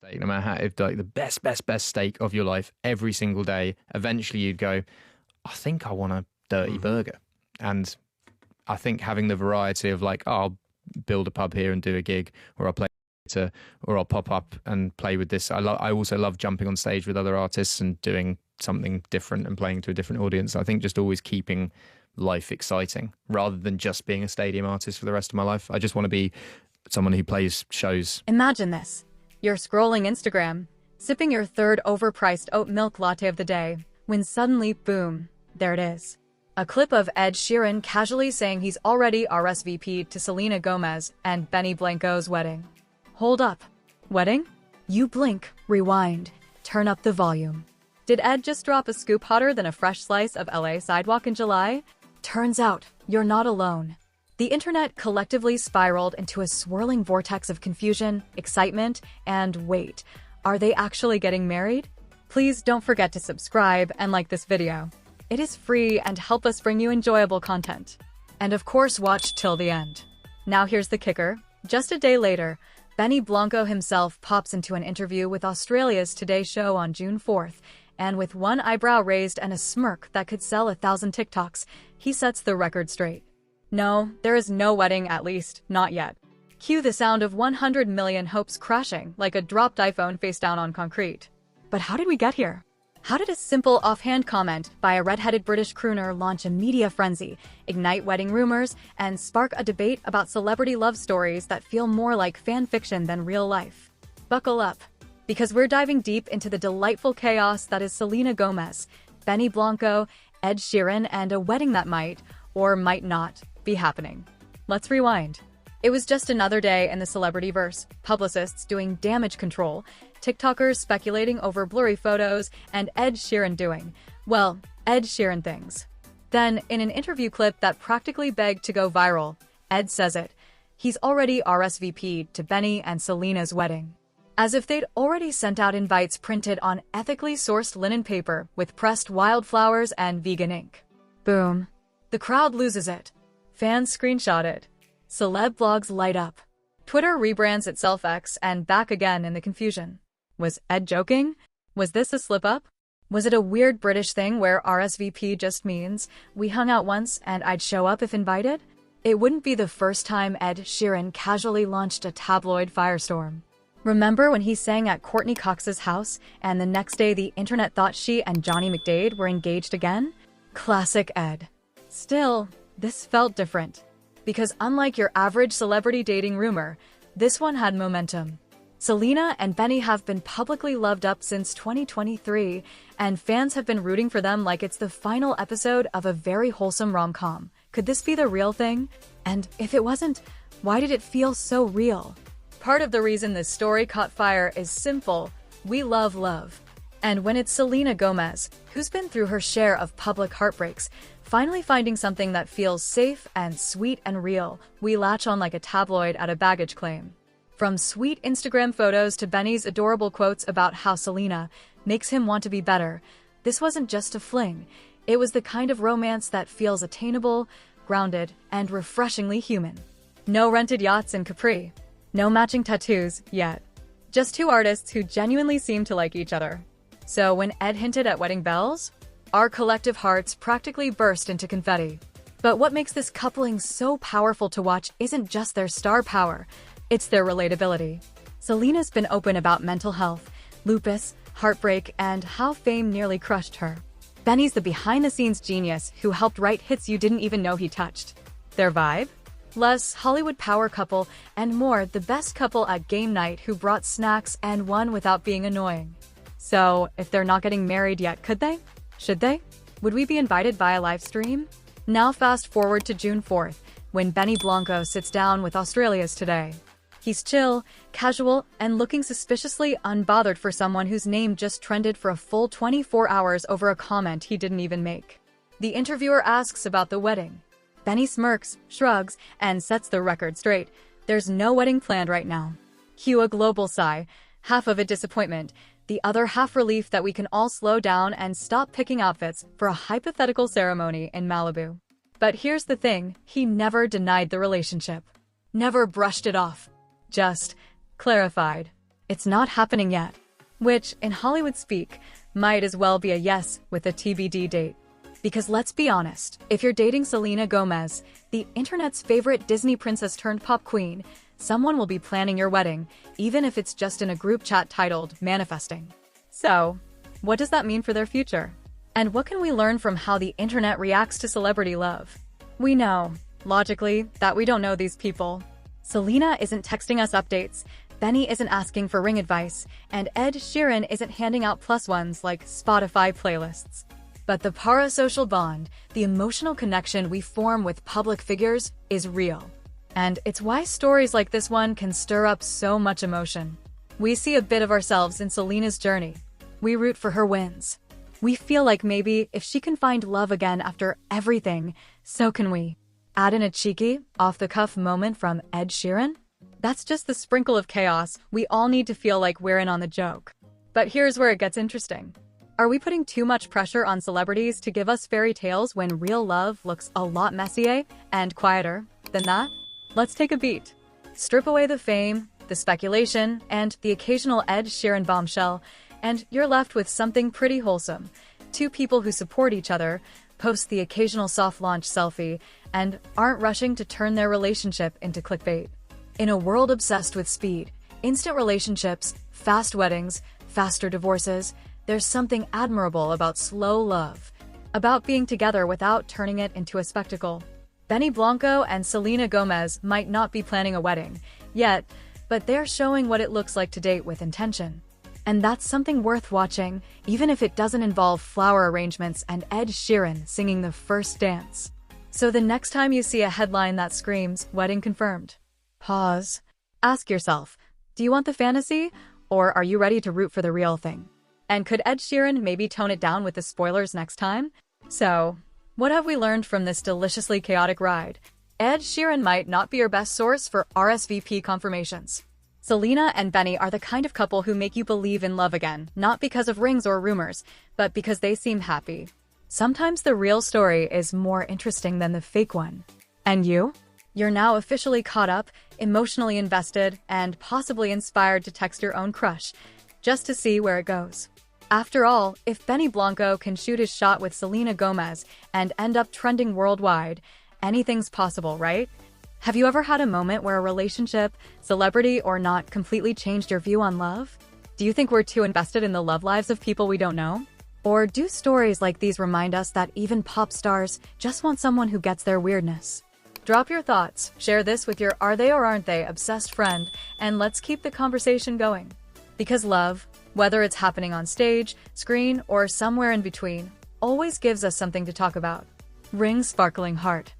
steak, no matter how, if like the best steak of your life every single day, eventually you'd go, I think I want a dirty burger. And I think having the variety of like, oh, I'll build a pub here and do a gig, or I'll play or I'll pop up and play with this. I also love jumping on stage with other artists and doing something different and playing to a different audience. I think just always keeping life exciting rather than just being a stadium artist for the rest of my life. I just want to be someone who plays shows. Imagine this. You're scrolling Instagram, sipping your third overpriced oat milk latte of the day, when suddenly, boom, there it is. A clip of Ed Sheeran casually saying he's already RSVP'd to Selena Gomez and Benny Blanco's wedding. Hold up. Wedding? You blink, rewind, turn up the volume. Did Ed just drop a scoop hotter than a fresh slice of LA sidewalk in July? Turns out, you're not alone. The internet collectively spiraled into a swirling vortex of confusion, excitement, and wait, are they actually getting married? Please don't forget to subscribe and like this video. It is free and help us bring you enjoyable content. And of course, watch till the end. Now here's the kicker. Just a day later, Benny Blanco himself pops into an interview with Australia's Today Show on June 4th, and with one eyebrow raised and a smirk that could sell 1,000 TikToks, he sets the record straight. No, there is no wedding, at least, not yet. Cue the sound of 100 million hopes crashing like a dropped iPhone face down on concrete. But how did we get here? How did a simple offhand comment by a red-headed British crooner launch a media frenzy, ignite wedding rumors, and spark a debate about celebrity love stories that feel more like fan fiction than real life? Buckle up, because we're diving deep into the delightful chaos that is Selena Gomez, Benny Blanco, Ed Sheeran, and a wedding that might, or might not, be happening. Let's rewind. It was just another day in the celebrity-verse, publicists doing damage control, TikTokers speculating over blurry photos, and Ed Sheeran doing, well, Ed Sheeran things. Then, in an interview clip that practically begged to go viral, Ed says it. He's already RSVP'd to Benny and Selena's wedding. As if they'd already sent out invites printed on ethically sourced linen paper with pressed wildflowers and vegan ink. Boom. The crowd loses it. Fans screenshot it. Celeb blogs light up. Twitter rebrands itself X and back again in the confusion. Was Ed joking? Was this a slip-up? Was it a weird British thing where RSVP just means we hung out once and I'd show up if invited? It wouldn't be the first time Ed Sheeran casually launched a tabloid firestorm. Remember when he sang at Courtney Cox's house and the next day the internet thought she and Johnny McDade were engaged again? Classic Ed. Still, this felt different. Because unlike your average celebrity dating rumor, this one had momentum. Selena and Benny have been publicly loved up since 2023, and fans have been rooting for them like it's the final episode of a very wholesome rom-com. Could this be the real thing? And if it wasn't, why did it feel so real? Part of the reason this story caught fire is simple: we love love. And when it's Selena Gomez, who's been through her share of public heartbreaks, finally finding something that feels safe and sweet and real, we latch on like a tabloid at a baggage claim. From sweet Instagram photos to Benny's adorable quotes about how Selena makes him want to be better, this wasn't just a fling. It was the kind of romance that feels attainable, grounded, and refreshingly human. No rented yachts in Capri. No matching tattoos, yet. Just two artists who genuinely seem to like each other. So when Ed hinted at wedding bells, our collective hearts practically burst into confetti. But what makes this coupling so powerful to watch isn't just their star power, it's their relatability. Selena's been open about mental health, lupus, heartbreak, and how fame nearly crushed her. Benny's the behind-the-scenes genius who helped write hits you didn't even know he touched. Their vibe? Less Hollywood power couple, and more the best couple at game night who brought snacks and won without being annoying. So, if they're not getting married yet, could they? Should they? Would we be invited via live stream? Now fast forward to June 4th, when Benny Blanco sits down with Australia's Today. He's chill, casual, and looking suspiciously unbothered for someone whose name just trended for a full 24 hours over a comment he didn't even make. The interviewer asks about the wedding. Benny smirks, shrugs, and sets the record straight. There's no wedding planned right now. Cue a global sigh, half of it disappointment, the other half relief that we can all slow down and stop picking outfits for a hypothetical ceremony in Malibu. But here's the thing, he never denied the relationship. Never brushed it off. Just clarified. it's not happening yet. Which, in Hollywood speak, might as well be a yes with a TBD date. Because let's be honest, if you're dating Selena Gomez, the internet's favorite Disney princess turned pop queen, someone will be planning your wedding, even if it's just in a group chat titled Manifesting. So, what does that mean for their future? And what can we learn from how the internet reacts to celebrity love? We know, logically, that we don't know these people. Selena isn't texting us updates, Benny isn't asking for ring advice, and Ed Sheeran isn't handing out plus ones like Spotify playlists. But the parasocial bond, the emotional connection we form with public figures, is real. And it's why stories like this one can stir up so much emotion. We see a bit of ourselves in Selena's journey. We root for her wins. We feel like maybe if she can find love again after everything, so can we. Add in a cheeky, off-the-cuff moment from Ed Sheeran? That's just the sprinkle of chaos we all need to feel like we're in on the joke. But here's where it gets interesting. Are we putting too much pressure on celebrities to give us fairy tales when real love looks a lot messier and quieter than that? Let's take a beat. Strip away the fame, the speculation, and the occasional Ed Sheeran bombshell, and you're left with something pretty wholesome. Two people who support each other, post the occasional soft launch selfie, and aren't rushing to turn their relationship into clickbait. In a world obsessed with speed, instant relationships, fast weddings, faster divorces, there's something admirable about slow love, about being together without turning it into a spectacle. Benny Blanco and Selena Gomez might not be planning a wedding yet, but they're showing what it looks like to date with intention. And that's something worth watching, even if it doesn't involve flower arrangements and Ed Sheeran singing the first dance. So the next time you see a headline that screams, "Wedding confirmed," pause. Ask yourself, do you want the fantasy, or are you ready to root for the real thing? And could Ed Sheeran maybe tone it down with the spoilers next time? So, what have we learned from this deliciously chaotic ride? Ed Sheeran might not be your best source for RSVP confirmations. Selena and Benny are the kind of couple who make you believe in love again, not because of rings or rumors, but because they seem happy. Sometimes the real story is more interesting than the fake one. And you? You're now officially caught up, emotionally invested, and possibly inspired to text your own crush, just to see where it goes. After all, if Benny Blanco can shoot his shot with Selena Gomez and end up trending worldwide, anything's possible, right? Have you ever had a moment where a relationship, celebrity or not, completely changed your view on love? Do you think we're too invested in the love lives of people we don't know? Or do stories like these remind us that even pop stars just want someone who gets their weirdness? Drop your thoughts, share this with your are they or aren't they obsessed friend, and let's keep the conversation going. Because love, whether it's happening on stage, screen, or somewhere in between, always gives us something to talk about. Ring sparkling heart.